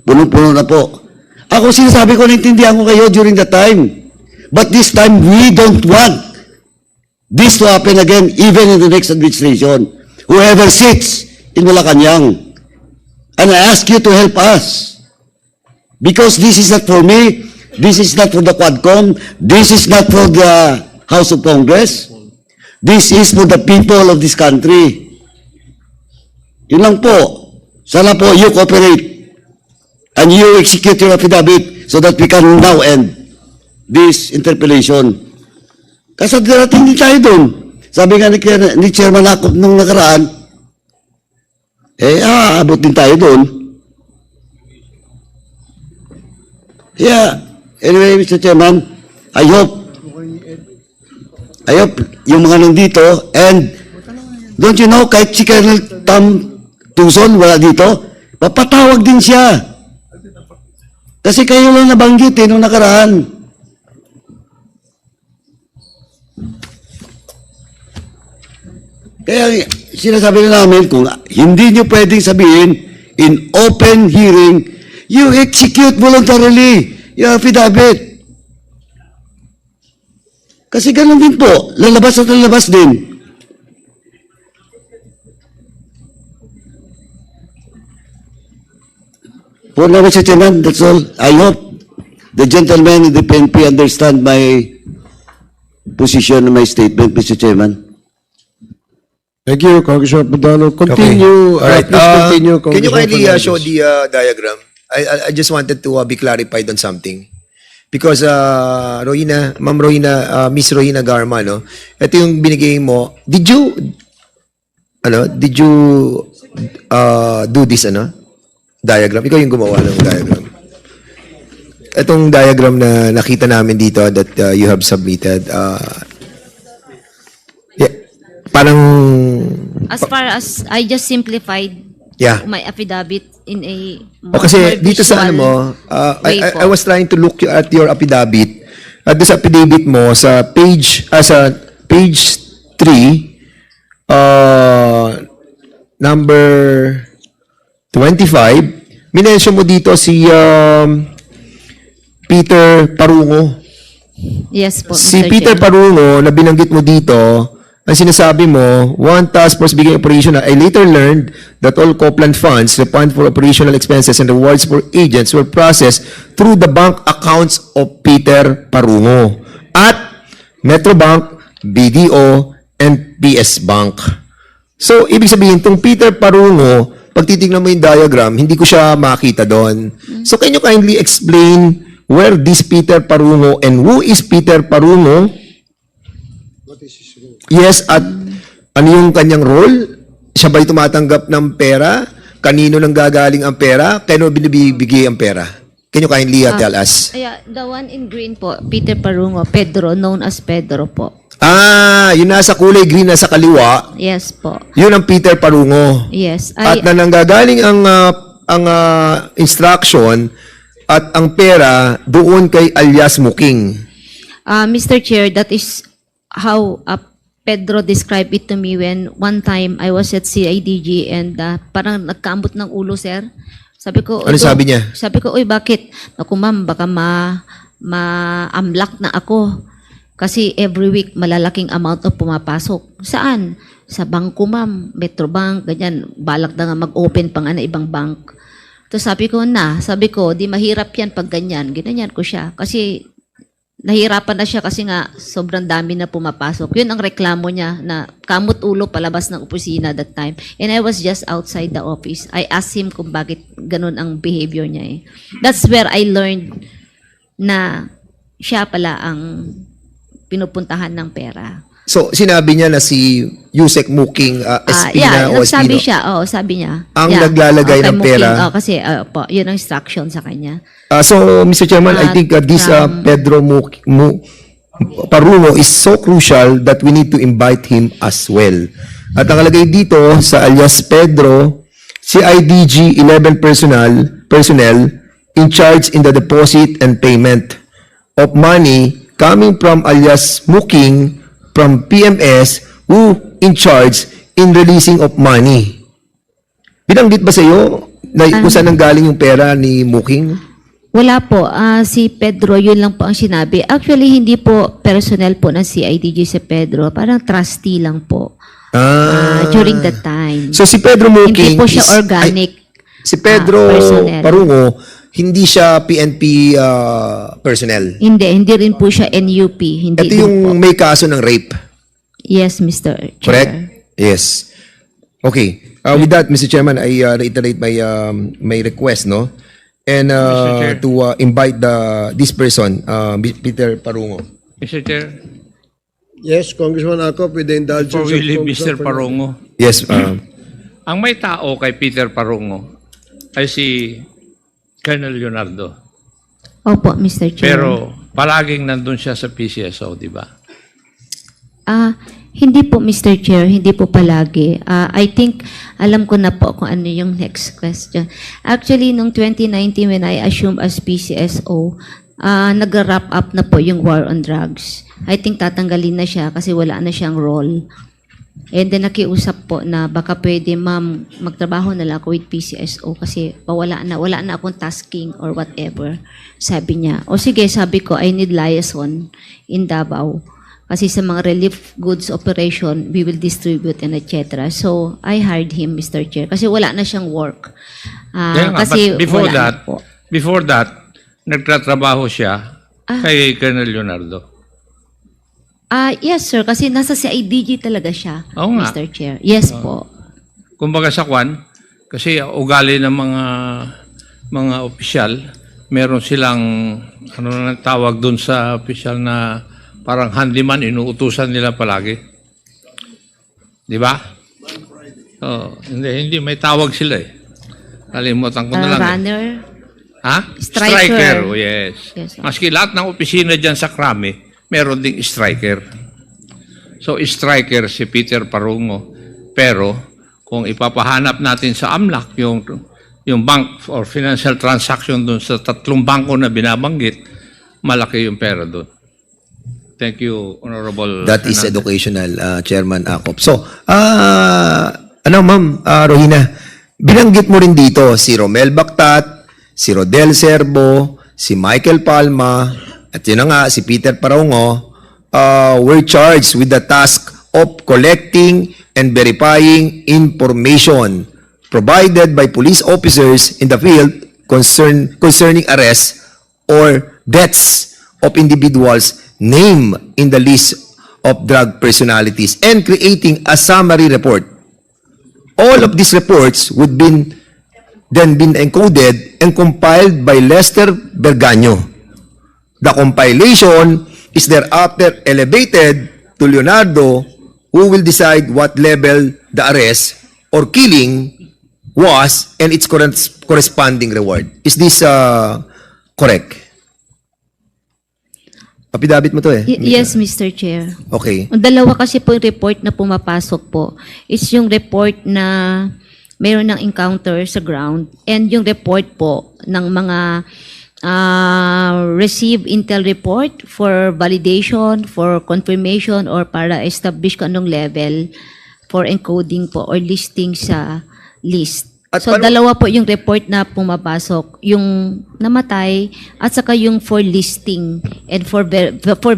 S10: Punong-puno na po. Ako sinasabi ko, naintindihan ko kayo during the time. But this time, we don't want this to happen again, even in the next administration. Whoever sits in Malacanang. And I ask you to help us. Because this is not for me, this is not for the Quadcom, this is not for the House of Congress, this is for the people of this country. Yun lang po. Sana po you cooperate and you execute your affidavit so that we can now end this interpellation. Kasi darating din tayo doon. Sabi nga ni Chairman Akop nung nakaraan, aabot din tayo doon. Yeah. Anyway, Mr. Chairman, I hope yung mga nandito, and don't you know, kahit si Colonel Tam Tuson wala dito, papatawag din siya. Kasi kayo lang nabanggit nung nakaraan. Kaya sinasabi na namin, kung hindi nyo pwedeng sabihin in open hearing, you execute voluntarily yung affidavit. Kasi ganun din po, lalabas at lalabas din. For now, Mr. Chairman, that's all. I hope the gentleman in the PNP understand my position and my statement, Mr. Chairman.
S3: Thank you, Congressman Padano. Continue.
S11: All right.
S3: Please continue,
S11: Can you
S3: Congressman
S11: kindly
S3: Fernandez.
S11: show the diagram? I just wanted to be clarified on something. Because Ma'am Rohina, Miss Rohina Garma, no? Ito yung binigay mo. Did you do this diagram? Ikaw yung gumawa ng diagram. Itong diagram na nakita namin dito that you have submitted. Parang
S5: As far as I just simplified my affidavit in a more
S11: kasi dito sa ano mo,
S5: way
S11: I was trying to look at your affidavit. At sa affidavit mo sa page 3 number 25, minention mo dito si Peter Parungo.
S5: Yes po,
S11: Si
S5: Mr.
S11: Peter
S5: Chair.
S11: Parungo na binanggit mo dito, ang sinasabi mo, one task force beginning operational. I later learned that all Copeland funds, the fund for operational expenses and rewards for agents were processed through the bank accounts of Peter Parungo at Metrobank, BDO, and PS Bank. So, ibig sabihin, itong Peter Parungo, pag titignan mo yung diagram, hindi ko siya makita doon. So, can you kindly explain where this Peter Parungo and who is Peter Parungo? Yes, at ano yung kanyang role? Siya ba'y tumatanggap ng pera? Kanino nang gagaling ang pera? Kano binibigay ang pera? Can you kindly tell us?
S5: Yeah, the one in green po, Peter Parungo, Pedro, known as Pedro po.
S11: Yung nasa kulay green na sa kaliwa,
S5: Yes po.
S11: yun ang Peter Parungo.
S5: Yes.
S11: At na nanggagaling ang instruction at ang pera doon kay alias Muking.
S5: Mr. Chair, that is how Pedro described it to me when one time I was at CIDG and parang nagkaambot ng ulo, sir. Sabi ko,
S11: Ano sabi niya?
S5: Sabi ko, uy, bakit? Naku, ma'am, baka ma-amlak na ako. Kasi every week, malalaking amount of pumapasok. Saan? Sa bangko, ma'am. Metrobank, ganyan. Balak na nga mag-open pa nga na ibang bank. So sabi ko, di mahirap yan pag ganyan. Ginanyan ko siya. Kasi nahirapan na siya kasi nga sobrang dami na pumapasok. Yun ang reklamo niya na kamot ulo palabas ng opisina that time. And I was just outside the office. I asked him kung bakit ganun ang behavior niya eh. That's where I learned na siya pala ang pinupuntahan ng pera.
S11: So, sinabi niya na si Yusek Muking Espina o
S5: nagsabi
S11: Espino.
S5: siya. Sabi niya.
S11: Ang naglalagay ng
S5: kay
S11: pera.
S5: Muking, kasi po, yun ang instruction sa kanya.
S11: So, Mr. Chairman, I think this Pedro Parungo is so crucial that we need to invite him as well. At nakalagay dito sa alias Pedro, CIDG 11 personnel in charge in the deposit and payment of money coming from alias Muking from PMS who in charge in releasing of money. Binanggit ba sa iyo na kung saan nanggaling yung pera ni Muking?
S5: Wala po. Si Pedro, yun lang po ang sinabi. Actually, hindi po personnel po ng CIDG si Pedro. Parang trustee lang po. During that time.
S11: So si Pedro Muking
S5: Hindi po siya organic.
S11: Si Pedro
S5: personnel.
S11: Parungo, hindi siya PNP personnel.
S5: Hindi rin po siya NUP. Hindi
S11: Ito
S5: din
S11: yung
S5: po.
S11: may kaso ng rape.
S5: Yes, Mr. Chair.
S11: Correct? Yes. Okay. With that, Mr. Chairman, I reiterate my request, no? And
S8: Chair.
S11: to invite this person, Peter Parungo.
S8: Mr. Chair,
S3: Yes, Congressman Akop, with the indulgence
S8: Before we
S3: of
S8: leave
S3: Congressman
S8: Mr. Parongo,
S11: Yes,
S8: ang may tao kay Peter Parongo ay si Colonel Leonardo.
S5: Opo, Mr. Chair.
S8: Pero palaging nandun siya sa PCSO, di ba?
S5: Hindi po, Mr. Chair, hindi po palagi. I think, alam ko na po kung ano yung next question. Actually, noong 2019, when I assumed as PCSO, nag-wrap up na po yung war on drugs. I think tatanggalin na siya kasi wala na siyang role. And then nakiusap po na baka pwede, ma'am, magtrabaho na lang ako with PCSO kasi wala na akong tasking or whatever. Sabi niya, o sige, sabi ko, I need liaison in Davao. Kasi sa mga relief goods operation, we will distribute and etc. So, I hired him, Mr. Chair, kasi wala na siyang work.
S8: Kaya nga,
S5: Kasi
S8: but before
S5: wala na
S8: that,
S5: po.
S8: before that, nagtatrabaho siya kay Colonel Leonardo.
S5: Yes, sir, kasi nasa CIDG talaga siya,
S8: Oo nga.
S5: Mr. Chair. Yes po.
S8: Kumbaga sa kwan, kasi ugali ng mga opisyal, meron silang, ano na tawag doon sa opisyal na parang handyman, inuutusan nila palagi. Di ba? Oh, hindi, may tawag sila eh. Kalimutan ko na lang.
S5: Runner.
S8: Ha?
S5: Striker.
S8: Oh, yes.
S5: Yes, sir.
S8: Maski lahat ng opisina dyan sa Krami, meron ding striker. So, striker si Peter Parongo. Pero, kung ipapahanap natin sa AMLAC, yung bank or financial transaction dun sa 3 bangko na binabanggit, malaki yung pera dun. Thank you, Honorable
S11: that is
S8: Fernandez.
S11: educational, Chairman Akop. So, ma'am, Rohina, binanggit mo rin dito si Romel Bactat, si Rodel Serbo, si Michael Palma, at yun na nga, si Peter Parongo, were charged with the task of collecting and verifying information provided by police officers in the field concerning arrests or deaths of individuals named in the list of drug personalities and creating a summary report. All of these reports would then been encoded and compiled by Lester Berganyo. The compilation is thereafter elevated to Leonardo, who will decide what level the arrest or killing was and its corresponding reward. Is this correct? Papidabit mo to eh.
S5: Yes, Mr. Chair.
S11: Okay.
S5: Ang dalawa kasi po yung report na pumapasok po is yung report na mayroon ng encounter sa ground and yung report po ng mga receive intel report for validation, for confirmation, or para establish kung anong level for encoding po or listing sa list.
S11: At
S5: So, dalawa po yung report na pumapasok, yung namatay at saka yung for listing and for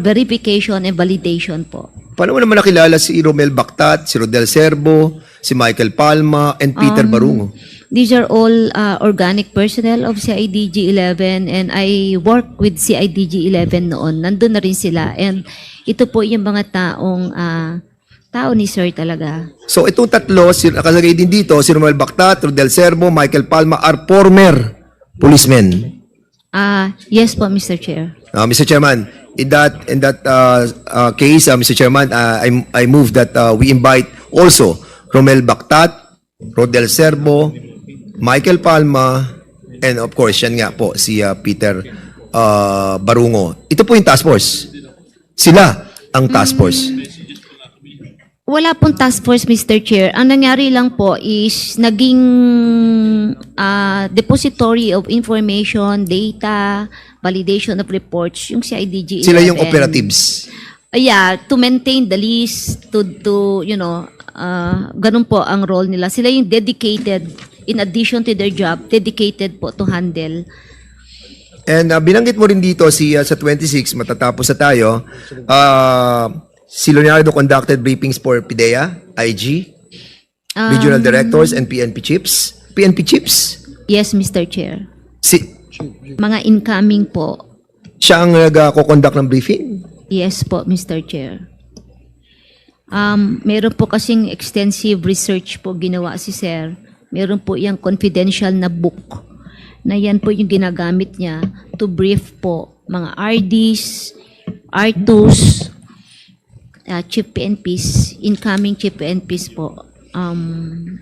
S5: verification and validation po.
S11: Paano mo naman nakilala si Romel Bactat, si Rodel Serbo, si Michael Palma, and Peter Barungo?
S5: These are all organic personnel of CIDG-11 and I work with CIDG-11 noon. Nandun na rin sila and ito po yung mga tao ni Sir talaga.
S11: So itong tatlo, nakalagay din dito, si Romel Bactat, Rodel Serbo, Michael Palma are former policemen.
S5: Yes po, Mr. Chair.
S11: Mr. Chairman, in that case, Mr. Chairman, I move that we invite also Romel Bactat, Rodel Serbo, Michael Palma, and of course, yan nga po, si Peter Barungo. Ito po yung task force. Sila ang task force.
S5: Wala pong task force, Mr. Chair. Ang nangyari lang po is naging depository of information, data, validation of reports, yung CIDG-11.
S11: Sila yung operatives.
S5: Yeah, to maintain the list, to ganun po ang role nila. Sila yung dedicated, in addition to their job, dedicated po to handle.
S11: And binanggit mo rin dito sa 26, matatapos na tayo, si Leonardo conducted briefings for PDEA, IG, regional directors, and PNP chiefs. PNP chiefs?
S5: Yes, Mr. Chair.
S11: Mga
S5: incoming po.
S11: Siya ang nag-conduct ng briefing?
S5: Yes po, Mr. Chair. Meron po kasing extensive research po ginawa si Sir. Meron po yung confidential na book na yan po yung ginagamit niya to brief po mga RDs, R2s, chief PNPs, incoming chief PNPs po,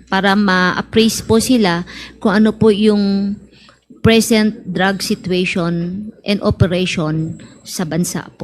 S5: para ma-appraise po sila kung ano po yung present drug situation and operation sa bansa po.